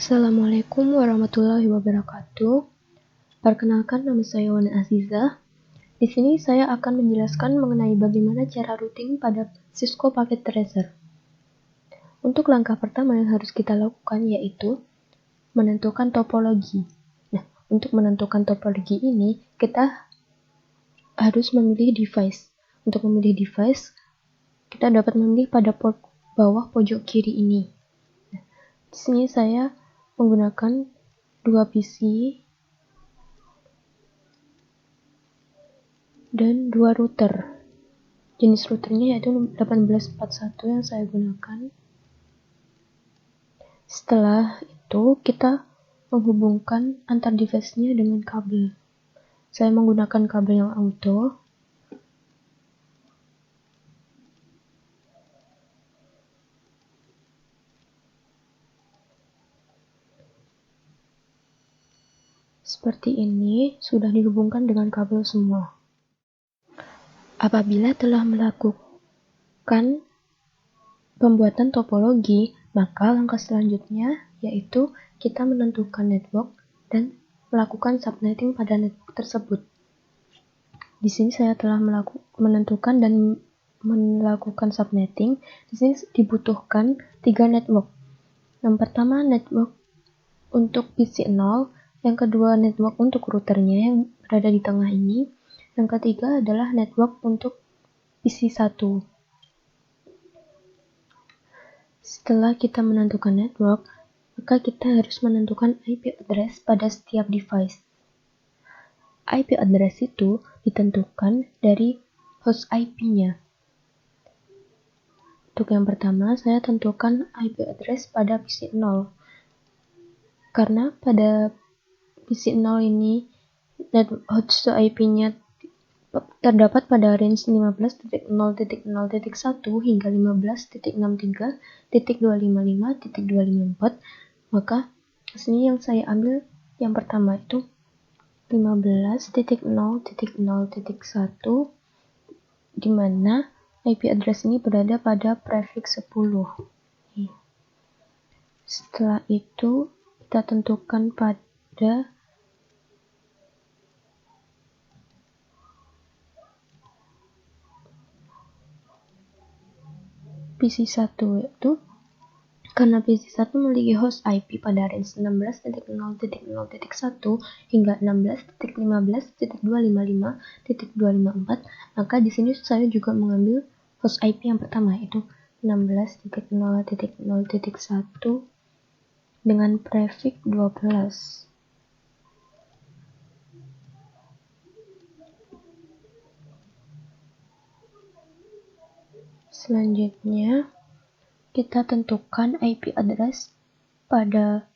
Assalamualaikum warahmatullahi wabarakatuh. Perkenalkan, nama saya Wana Azizah. Di sini saya akan menjelaskan mengenai bagaimana cara routing pada Cisco Packet Tracer. Untuk langkah pertama yang harus kita lakukan yaitu menentukan topologi. Nah, untuk menentukan topologi ini kita harus memilih device. Untuk memilih device, kita dapat memilih pada bawah pojok kiri ini. Nah, di sini saya menggunakan 2 PC dan 2 router. Jenis routernya yaitu 1841 yang saya gunakan. Setelah itu kita menghubungkan antar device-nya dengan kabel. Saya menggunakan kabel yang auto. Seperti ini, sudah dihubungkan dengan kabel semua. Apabila telah melakukan pembuatan topologi, maka langkah selanjutnya yaitu kita menentukan network dan melakukan subnetting pada network tersebut. Di sini saya telah menentukan dan melakukan subnetting. Di sini dibutuhkan 3 network. Yang pertama network untuk PC0, yang kedua network untuk routernya yang berada di tengah ini, yang ketiga adalah network untuk PC1. Setelah kita menentukan network, maka kita harus menentukan IP address pada setiap device. IP address itu ditentukan dari host IP-nya. Untuk yang pertama, saya tentukan IP address pada PC0. Karena pada PC0 ini host IP-nya terdapat pada range 15.0.0.1 hingga 15.63.255.254, maka sini yang saya ambil yang pertama itu 15.0.0.1, di mana IP address ini berada pada prefix 10. Setelah itu kita tentukan pada PC1 yaitu karena PC1 memiliki host IP pada range 16.0.0.1 hingga 16.15.255.254, maka di sini saya juga mengambil host IP yang pertama yaitu 16.0.0.1 dengan prefix 12. Selanjutnya, kita tentukan IP address pada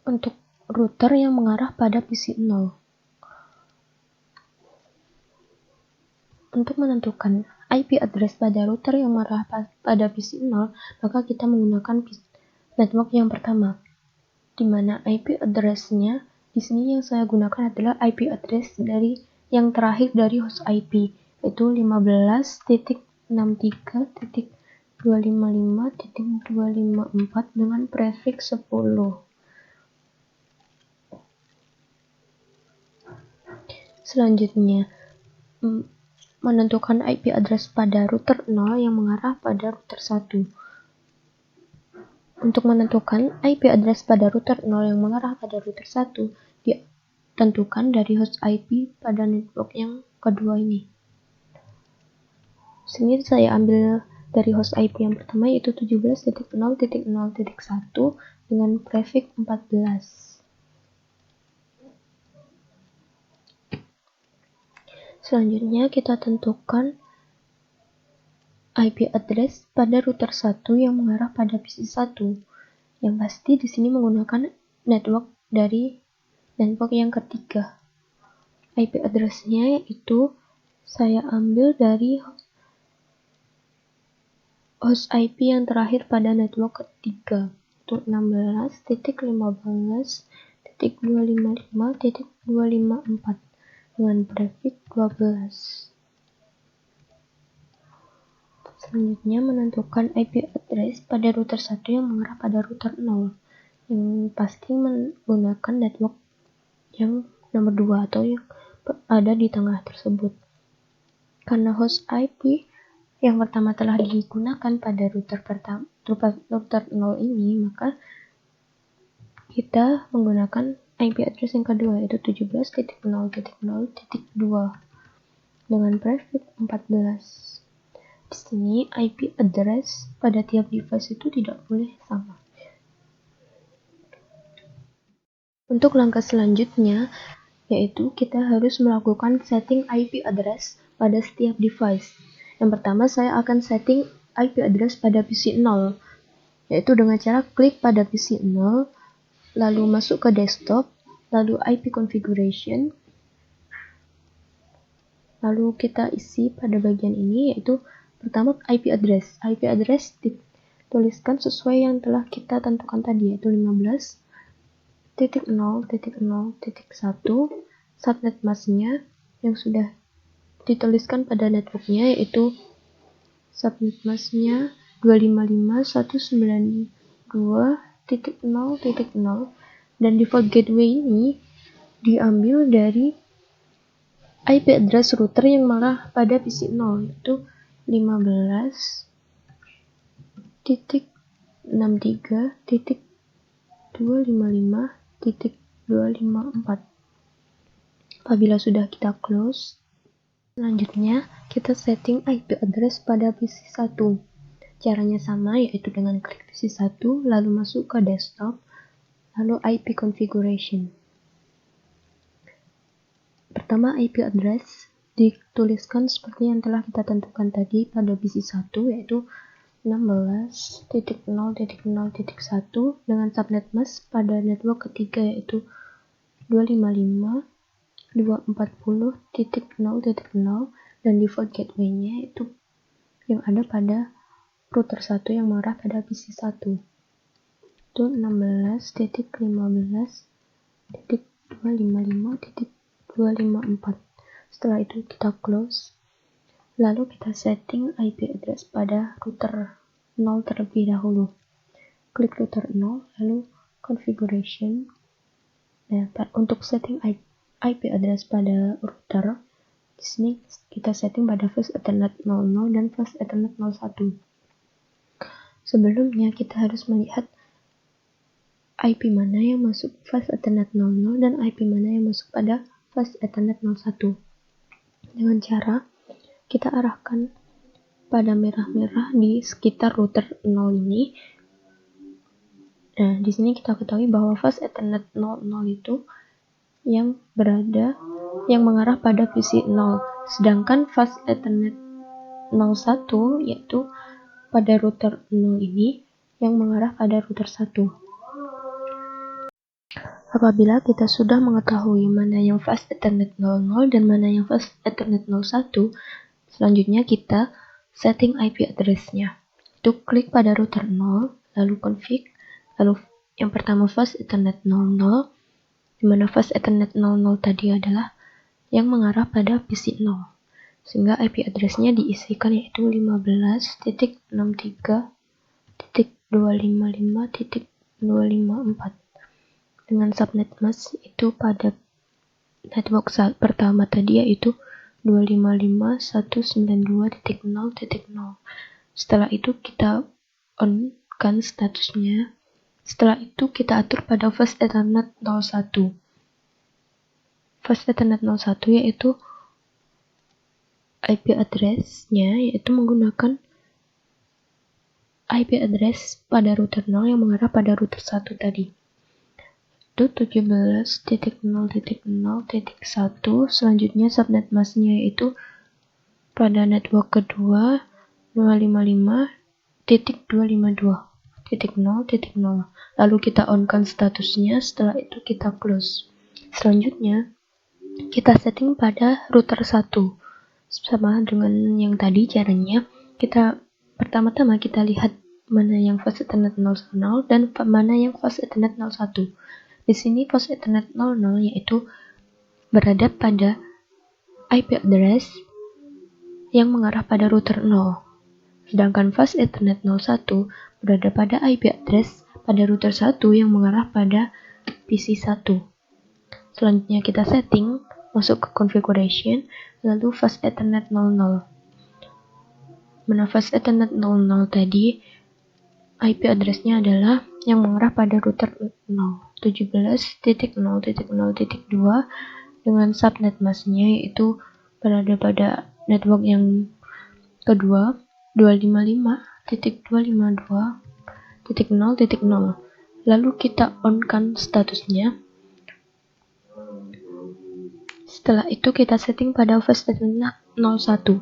untuk router yang mengarah pada PC0. Untuk menentukan IP address pada router yang mengarah pada PC0, maka kita menggunakan network yang pertama, di mana IP address-nya di sini yang saya gunakan adalah IP address dari yang terakhir dari host IP, yaitu 15.63.255.254 dengan prefix 10. Selanjutnya, menentukan IP address pada router 0 yang mengarah pada router 1. Untuk menentukan IP address pada router 0 yang mengarah pada router 1, ditentukan dari host IP pada network yang kedua ini. Sini saya ambil dari host IP yang pertama yaitu 17.0.0.1 dengan prefix 14. Selanjutnya kita tentukan IP address pada router 1 yang mengarah pada PC1. Yang pasti di sini menggunakan network dari network yang ketiga. IP address-nya yaitu saya ambil dari host IP yang terakhir pada network ketiga, itu 16.255.254 dengan prefix 12. Selanjutnya menentukan IP address pada router 1 yang mengarah pada router 0, yang pasti menggunakan network yang nomor 2 atau yang ada di tengah tersebut. Karena host IP yang pertama telah digunakan pada router 0 ini, maka kita menggunakan IP address yang kedua, yaitu 17.0.0.2 dengan prefix 14. Di sini IP address pada tiap device itu tidak boleh sama. Untuk langkah selanjutnya, yaitu kita harus melakukan setting IP address pada setiap device. Yang pertama, saya akan setting IP address pada PC 0, yaitu dengan cara klik pada PC 0, lalu masuk ke desktop, lalu IP configuration, lalu kita isi pada bagian ini, yaitu pertama IP address. IP address dituliskan sesuai yang telah kita tentukan tadi, yaitu 15.0.0.1. Subnet masknya yang sudah dituliskan pada networknya, yaitu subnet masknya 255.192.0.0, dan default gateway ini diambil dari IP address router yang mengarah pada PC 0, yaitu 15.63.255.254. Apabila sudah kita close, selanjutnya kita setting IP address pada PC 1. Caranya sama, yaitu dengan klik PC 1, lalu masuk ke desktop, lalu IP configuration. Pertama, IP address dituliskan seperti yang telah kita tentukan tadi pada PC 1, yaitu 16.0.0.1 dengan subnet mask pada network ketiga, yaitu 255.240.0.0, dan default gateway-nya itu yang ada pada router 1 yang mengarah pada PC 1, itu 16.0.255.254. Setelah itu kita close, lalu kita setting IP address pada router 0 terlebih dahulu. Klik router 0, lalu configuration. Nah, untuk setting IP address pada router, di sini kita setting pada fast Ethernet 00 dan fast Ethernet 01. Sebelumnya kita harus melihat IP mana yang masuk fast Ethernet 00 dan IP mana yang masuk pada fast Ethernet 01. Dengan cara kita arahkan pada merah-merah di sekitar router 0 ini. Nah, di sini kita ketahui bahwa fast Ethernet 00 itu yang mengarah pada PC 0, sedangkan fast Ethernet 01 yaitu pada router 0 ini yang mengarah pada router 1. Apabila kita sudah mengetahui mana yang fast Ethernet 00 dan mana yang fast Ethernet 01, selanjutnya kita setting IP address-nya. Itu klik pada router 0, lalu config, lalu yang pertama fast Ethernet 00, di mana fast Ethernet 00 tadi adalah yang mengarah pada PC 0. Sehingga IP address-nya diisikan, yaitu 15.0.3.255.254. Dengan subnet mask itu pada network pertama tadi, yaitu 255.192.0.0. Setelah itu kita on kan statusnya. Setelah itu kita atur pada fast Ethernet 01. Fast Ethernet 01 yaitu IP address-nya, yaitu menggunakan IP address pada router 0 yang mengarah pada router 1 tadi. Itu 17.0.0.1. Selanjutnya subnet mask-nya yaitu pada network kedua 255.252.0.0. Lalu kita on-kan statusnya, setelah itu kita close. Selanjutnya kita setting pada router 1. Sama dengan yang tadi caranya, pertama-tama kita lihat mana yang fast Ethernet 00 dan mana yang fast Ethernet 01. Di sini fast Ethernet 00 yaitu berada pada IP address yang mengarah pada router 0. Sedangkan fast Ethernet 01 berada pada IP address pada router 1 yang mengarah pada PC 1. Selanjutnya kita setting, masuk ke configuration, lalu fast Ethernet 00. Mana fast Ethernet 00 tadi, IP address-nya adalah yang mengarah pada router 17.0.0.2 dengan subnet mask-nya yaitu berada pada network yang kedua 255.252.0.0. Lalu kita on-kan statusnya. Setelah itu kita setting pada fast Ethernet 01,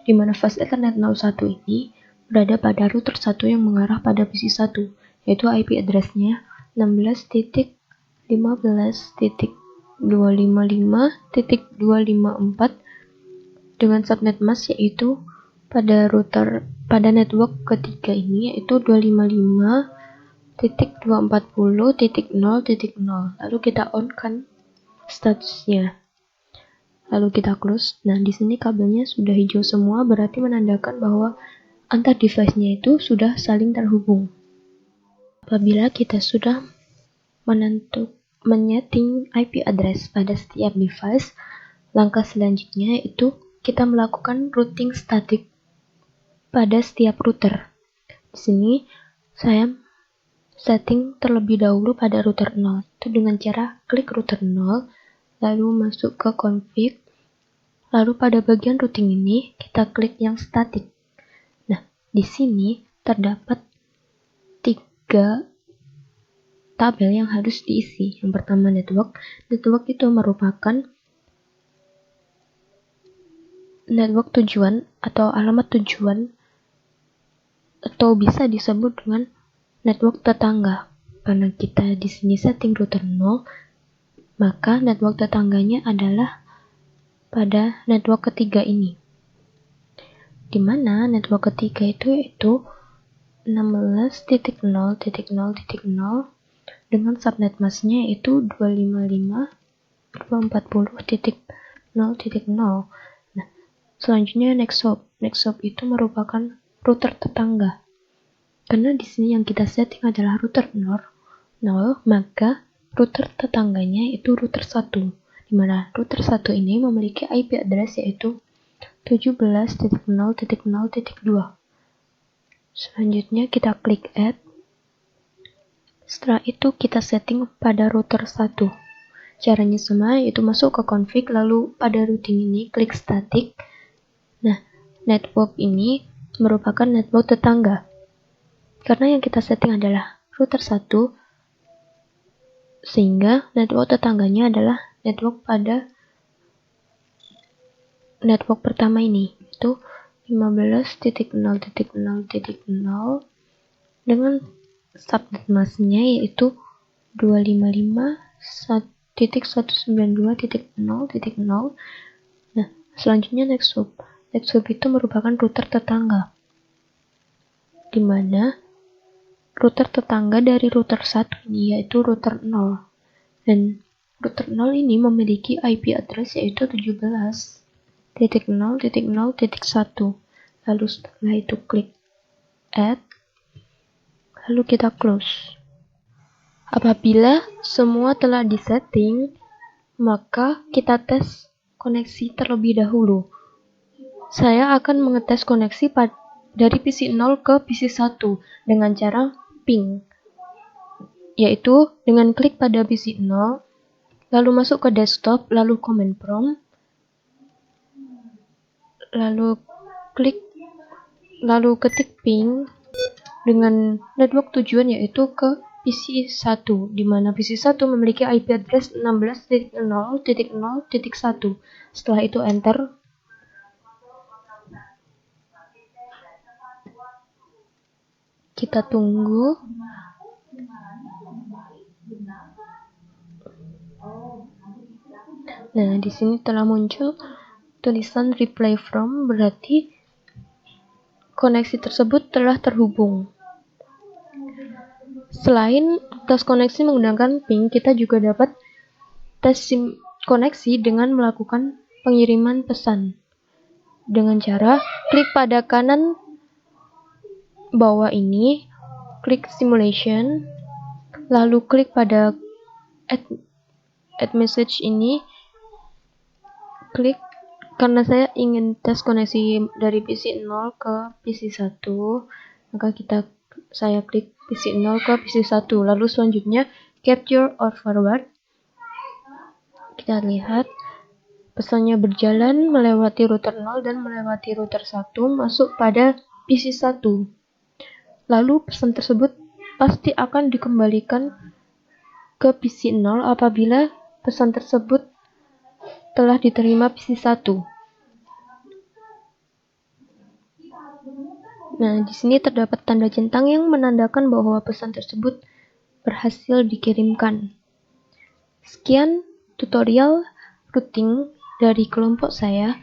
di mana fast Ethernet 01 ini berada pada router 1 yang mengarah pada PC 1, yaitu IP address-nya 16.15.255.254 dengan subnet mask yaitu pada network ketiga ini yaitu 255.240.0.0. Lalu kita on kan statusnya. Lalu kita close. Nah, di sini kabelnya sudah hijau semua, berarti menandakan bahwa antar device-nya itu sudah saling terhubung. Apabila kita sudah menyeting IP address pada setiap device, langkah selanjutnya yaitu kita melakukan routing statik pada setiap router. Di sini saya setting terlebih dahulu pada router 0, itu dengan cara klik router 0, lalu masuk ke config, lalu pada bagian routing ini kita klik yang statik. Nah, di sini terdapat 3 tabel yang harus diisi. Yang pertama network. Network itu merupakan network tujuan atau alamat tujuan atau bisa disebut dengan network tetangga. Karena kita di sini setting router 0, maka network tetangganya adalah pada network ketiga ini. Di mana network ketiga itu yaitu 16.0.0.0 dengan subnet mask-nya yaitu 255.240.0.0. Nah, selanjutnya Nexhop. Nexhop itu merupakan router tetangga. Karena di sini yang kita setting adalah router 0, maka router tetangganya itu router 1. Di mana router 1 ini memiliki IP address yaitu 17.0.0.2. Selanjutnya kita klik add. Setelah itu kita setting pada router 1. Caranya sama, yaitu masuk ke config, lalu pada routing ini klik static. Nah, network ini merupakan network tetangga. Karena yang kita setting adalah router 1, sehingga network tetangganya adalah network pada network pertama ini, yaitu 15.0.0.0 dengan subnet mask-nya yaitu 255.192.0.0. Nah, selanjutnya Nexhop. Nexhop itu merupakan router tetangga, di mana router tetangga dari router 1 ini yaitu router 0. Dan router 0 ini memiliki IP address yaitu 17.0.0.1. Lalu setelah itu klik add, lalu kita close. Apabila semua telah disetting, maka kita tes koneksi terlebih dahulu. Saya akan mengetes koneksi dari PC 0 ke PC 1 dengan cara ping, yaitu dengan klik pada PC 0, lalu masuk ke desktop, lalu command prompt, lalu ketik ping dengan network tujuan yaitu ke PC 1, di mana PC 1 memiliki IP address 16.0.0.1. Setelah itu enter. Kita tunggu. Nah, di sini telah muncul tulisan reply from, berarti koneksi tersebut telah terhubung. Selain tes koneksi menggunakan ping, kita juga dapat tes koneksi dengan melakukan pengiriman pesan dengan cara klik pada kanan bawah ini, klik simulation, lalu klik pada add message ini, klik. Karena saya ingin tes koneksi dari PC 0 ke PC 1, maka saya klik PC 0 ke PC 1. Lalu selanjutnya capture or forward. Kita lihat pesannya berjalan melewati router 0 dan melewati router 1 masuk pada PC 1. Lalu pesan tersebut pasti akan dikembalikan ke PC 0 apabila pesan tersebut telah diterima PC 1. Nah, di sini terdapat tanda centang yang menandakan bahwa pesan tersebut berhasil dikirimkan. Sekian tutorial routing dari kelompok saya.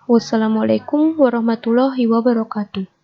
Wassalamualaikum warahmatullahi wabarakatuh.